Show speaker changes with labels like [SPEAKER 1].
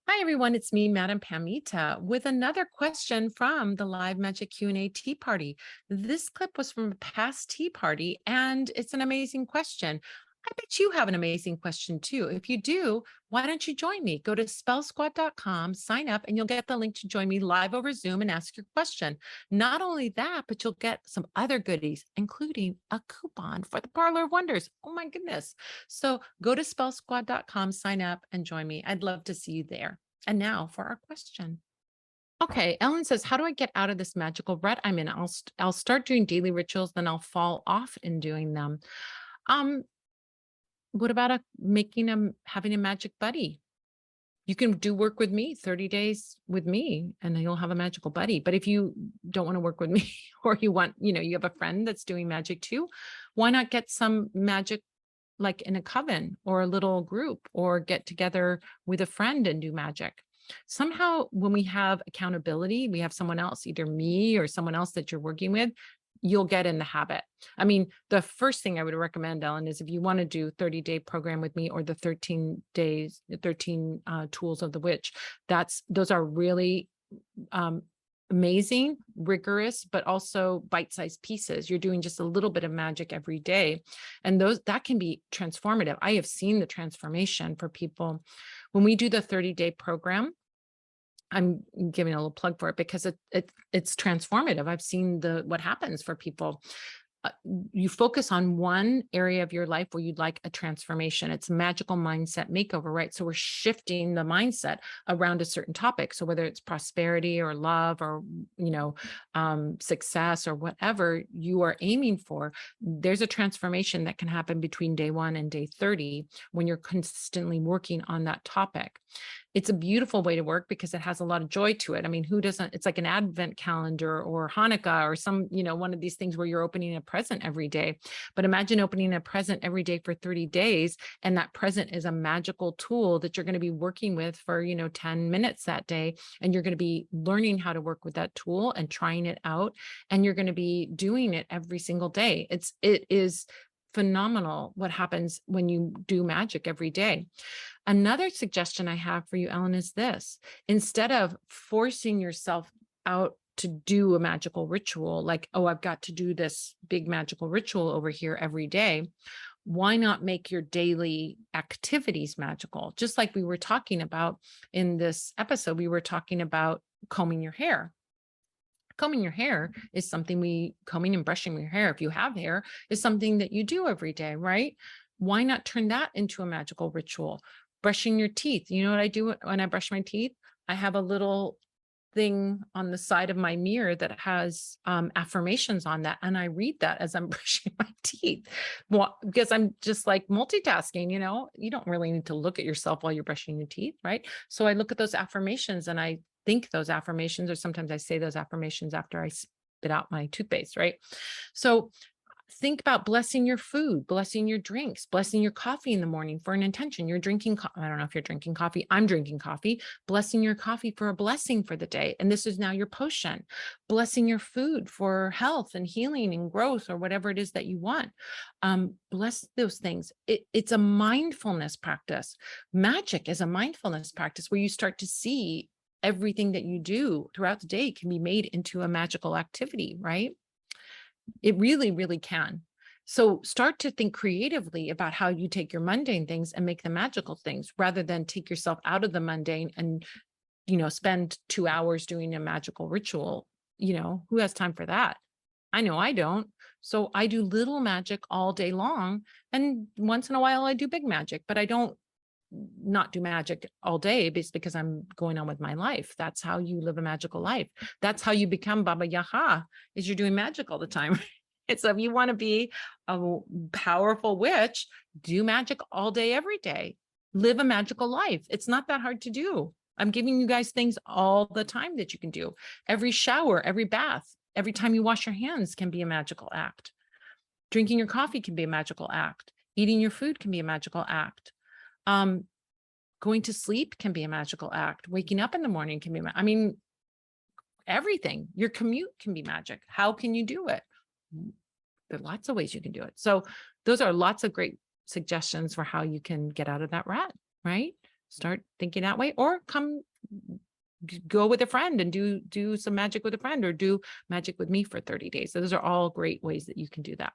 [SPEAKER 1] Hi everyone, it's me, Madam Pamita, with another question from the Live Magic Q&A Tea Party. This clip was from a past tea party, and it's an amazing question. I bet you have an amazing question too. If you do, why don't you join me? Go to spellsquad.com, sign up, and you'll get the link to join me live over Zoom and ask your question. Not only that, but you'll get some other goodies, including a coupon for the Parlor of Wonders. Oh my goodness. So go to spellsquad.com, sign up, and join me. I'd love to see you there. And now for our question. Okay, Ellen says, how do I get out of this magical rut I'm in? I'll start doing daily rituals, then I'll fall off in doing them. Um, what about having a magic buddy? You can do work with me, 30 days with me, and then you'll have a magical buddy. But if you don't want to work with me or you have a friend that's doing magic too, why not get some magic like in a coven or a little group, or get together with a friend and do magic? Somehow, when we have accountability, we have someone else, either me or someone else that you're working with, you'll get in the habit. I mean, the first thing I would recommend, Ellen, is if you want to do 30-day program with me or the 13 days, 13 tools of the witch, those are really amazing, rigorous, but also bite-sized pieces. You're doing just a little bit of magic every day. And that can be transformative. I have seen the transformation for people. When we do the 30-day program, I'm giving a little plug for it because it's transformative. I've seen what happens for people. You focus on one area of your life where you'd like a transformation. It's magical mindset makeover, right? So we're shifting the mindset around a certain topic. So whether it's prosperity or love or, success or whatever you are aiming for, there's a transformation that can happen between day 1 and day 30 when you're consistently working on that topic. It's a beautiful way to work because it has a lot of joy to it. I mean, who doesn't? It's like an advent calendar or Hanukkah or one of these things where you're opening a present every day. But imagine opening a present every day for 30 days. And that present is a magical tool that you're going to be working with for, 10 minutes that day. And you're going to be learning how to work with that tool and trying it out. And you're going to be doing it every single day. It is phenomenal what happens when you do magic every day. Another suggestion I have for you, Ellen, is this: instead of forcing yourself out to do a magical ritual, like, oh, I've got to do this big magical ritual over here every day, why not make your daily activities magical? Just like we were talking about in this episode, we were talking about combing your hair. Combing your hair is combing and brushing your hair, if you have hair, is something that you do every day, right? Why not turn that into a magical ritual? Brushing your teeth. You know what I do when I brush my teeth? I have a little thing on the side of my mirror that has affirmations on that. And I read that as I'm brushing my teeth. Well, because I'm just like multitasking, you don't really need to look at yourself while you're brushing your teeth, right? So I look at those affirmations and I think those affirmations, or sometimes I say those affirmations after I spit out my toothpaste, right? So think about blessing your food, blessing your drinks, blessing your coffee in the morning for an intention. You're drinking, I don't know if you're drinking coffee. I'm drinking coffee, blessing your coffee for a blessing for the day. And this is now your potion. Blessing your food for health and healing and growth, or whatever it is that you want. Bless those things. It's a mindfulness practice. Magic is a mindfulness practice where you start to see everything that you do throughout the day can be made into a magical activity, right? It really, really can. So start to think creatively about how you take your mundane things and make them magical things, rather than take yourself out of the mundane and, spend 2 hours doing a magical ritual. Who has time for that? I know I don't. So I do little magic all day long. And once in a while I do big magic, but I don't not do magic all day because I'm going on with my life. That's how you live a magical life. That's how you become Baba Yaga, is you're doing magic all the time. And so if you want to be a powerful witch, do magic all day, every day. Live a magical life. It's not that hard to do. I'm giving you guys things all the time that you can do. Every shower, every bath, every time you wash your hands can be a magical act. Drinking your coffee can be a magical act. Eating your food can be a magical act. Going to sleep can be a magical act. Waking up in the morning can be, everything. Your commute can be magic. How can you do it? There are lots of ways you can do it. So those are lots of great suggestions for how you can get out of that rut, right? start thinking that way, or go with a friend and do some magic with a friend, or do magic with me for 30 days. So those are all great ways that you can do that.